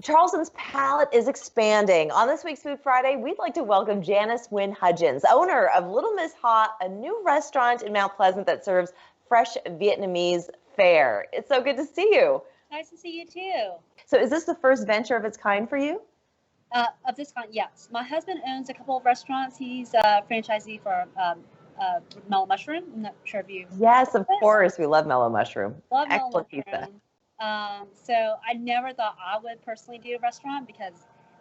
Charleston's palate is expanding. On this week's Food Friday, we'd like to welcome Janice Nguyen Hudgens, owner of Little Miss Ha, a new restaurant in Mount Pleasant that serves fresh Vietnamese fare. It's so good to see you. Nice to see you too. So is this the first venture of its kind for you? Of this kind, yes. My husband owns a couple of restaurants. He's a franchisee for Mellow Mushroom. I'm not sure if you. Yes, of course. We love Mellow Mushroom. Love Mellow Excellent Mushroom. pizza. So I never thought I would personally do a restaurant because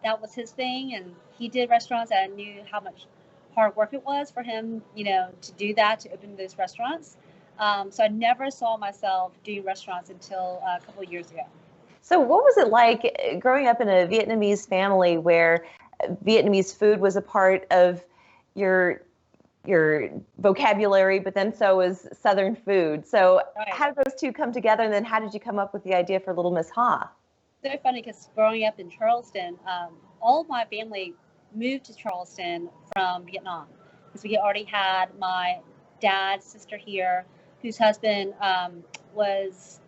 that was his thing, and he did restaurants. And I knew how much hard work it was for him, to do that, to open those restaurants. So I never saw myself doing restaurants until a couple of years ago. So what was it like growing up in a Vietnamese family where Vietnamese food was a part of your vocabulary, but then so was Southern food. So Right. how did those two come together, and then how did you come up with the idea for Little Miss Ha? So funny because growing up in Charleston, all of my family moved to Charleston from Vietnam because we already had my dad's sister here, whose husband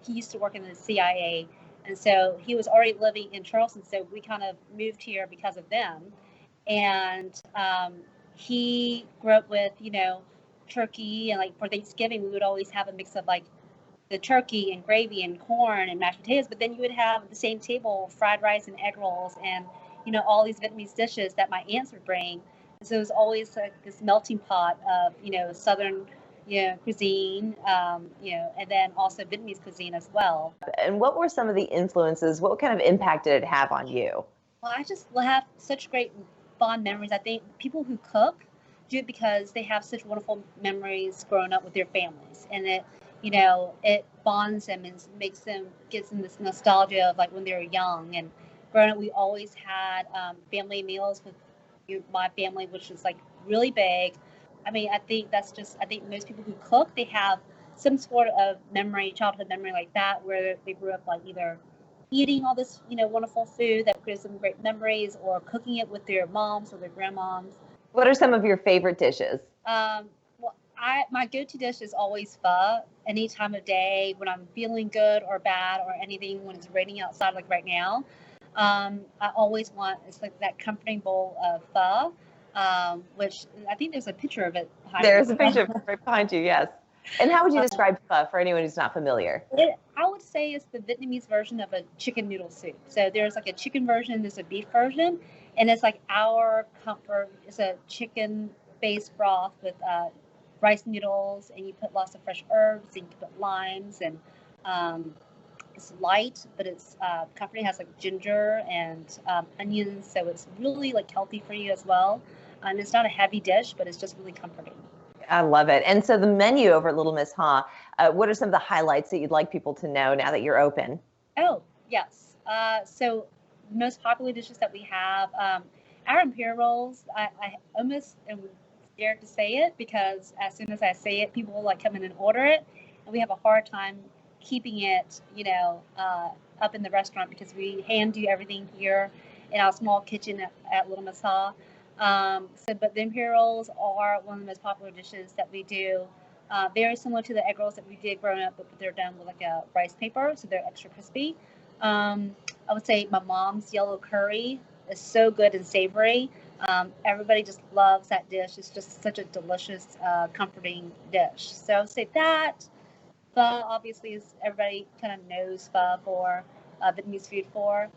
he used to work in the CIA. And so he was already living in Charleston. So we kind of moved here because of them. And he grew up with, turkey. And like for Thanksgiving, we would always have a mix of like the turkey and gravy and corn and mashed potatoes. But then you would have at the same table fried rice and egg rolls and, all these Vietnamese dishes that my aunts would bring. So it was always like this melting pot of, Southern cuisine, and then also Vietnamese cuisine as well. And what were some of the influences? What kind of impact did it have on you? Well, I just have such great fond memories. I think people who cook do it because they have such wonderful memories growing up with their families, and it bonds them and gives them this nostalgia of like when they were young. And growing up, we always had family meals with my family, which was like really big. I mean, I think most people who cook, they have some sort of memory, childhood memory like that, where they grew up like either eating all this, wonderful food that gives them great memories, or cooking it with their moms or their grandmoms. What are some of your favorite dishes? Well, my go-to dish is always pho. Any time of day when I'm feeling good or bad or anything, when it's raining outside like right now, I always want it's like that comforting bowl of pho. Which I think there's a picture of it behind you. There's a picture right behind you, yes. And how would you describe pho for anyone who's not familiar? I would say it's the Vietnamese version of a chicken noodle soup. So there's like a chicken version, there's a beef version, and it's like our comfort. It's a chicken-based broth with rice noodles, and you put lots of fresh herbs, and you put limes, and it's light, but it's comforting. It has like ginger and onions, so it's really like healthy for you as well. And it's not a heavy dish, but it's just really comforting. I love it. And so the menu over at Little Miss Ha, what are some of the highlights that you'd like people to know now that you're open? Oh, yes. So most popular dishes that we have, our imperial rolls, I almost am scared to say it because as soon as I say it, people will like come in and order it. And we have a hard time keeping it, up in the restaurant because we hand do everything here in our small kitchen at Little Miss Ha. But the imperials are one of the most popular dishes that we do. Very similar to the egg rolls that we did growing up, but they're done with like a rice paper, so they're extra crispy. I would say my mom's yellow curry is so good and savory. Everybody just loves that dish. It's just such a delicious, comforting dish. So I would say that. Pho obviously is everybody kind of knows pho for Vietnamese food for.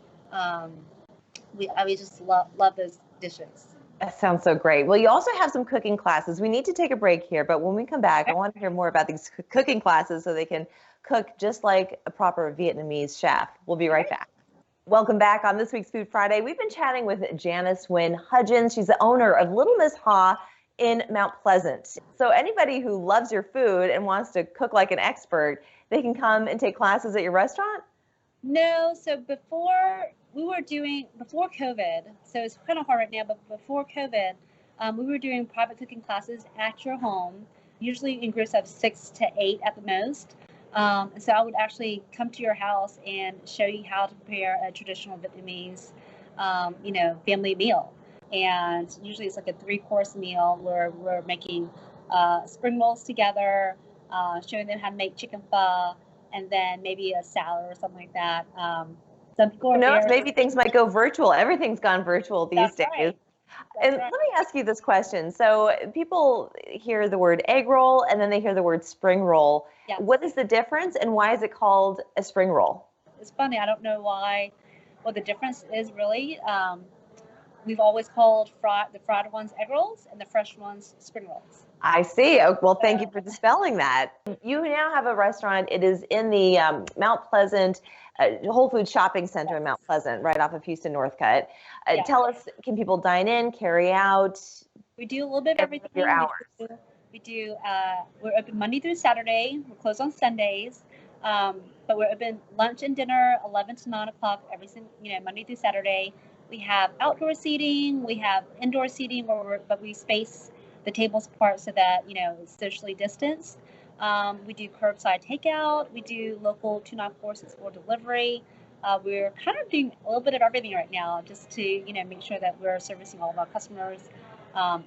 We just love those dishes. That sounds so great. Well, you also have some cooking classes. We need to take a break here, but when we come back, I want to hear more about these cooking classes so they can cook just like a proper Vietnamese chef. We'll be right back. Welcome back on this week's Food Friday. We've been chatting with Janice Nguyen Hudgens. She's the owner of Little Miss Ha in Mount Pleasant. So anybody who loves your food and wants to cook like an expert, they can come and take classes at your restaurant? No, so before COVID, so it's kind of hard right now, but before COVID, we were doing private cooking classes at your home, usually in groups of 6 to 8 at the most. And so I would actually come to your house and show you how to prepare a traditional Vietnamese, family meal. And usually it's like a 3-course meal where we're making spring rolls together, showing them how to make chicken pho, and then maybe a salad or something like that. Some people Who are knows? very. Maybe things might go virtual. Everything's gone virtual these That's days. right. And That's let me ask you this question. So people hear the word egg roll and then they hear the word spring roll. Yes. What is the difference and why is it called a spring roll? It's funny. I don't know what the difference is really. We've always called the fried ones egg rolls and the fresh ones spring rolls. I see. Oh, well, thank you for dispelling that. You now have a restaurant. It is in the Mount Pleasant Whole Foods Shopping Center in Mount Pleasant, right off of Houston Northcutt. Tell us, can people dine in, carry out? We do a little bit of everything. Your hours. We're open Monday through Saturday. We're closed on Sundays. But we're open lunch and dinner, 11 to 9 o'clock Monday through Saturday. We have outdoor seating. We have indoor seating, but we space the tables apart so that it's socially distanced. We do curbside takeout. We do local tune-up courses for delivery. We're kind of doing a little bit of everything right now, just to make sure that we're servicing all of our customers,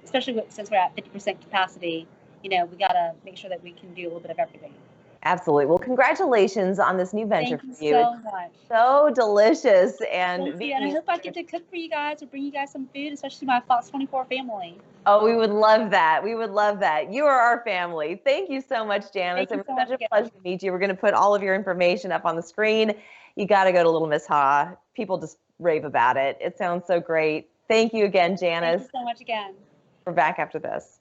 especially since we're at 50% capacity. We got to make sure that we can do a little bit of everything. Absolutely. Well, congratulations on this new venture Thank for you you. so much. So delicious. And I hope I get to cook for you guys or bring you guys some food, especially my Fox 24 family. Oh, we would love that. We would love that. You are our family. Thank you so much, Janice. It was such a pleasure to meet you. We're going to put all of your information up on the screen. You got to go to Little Miss Ha. People just rave about it. It sounds so great. Thank you again, Janice. Thank you so much again. We're back after this.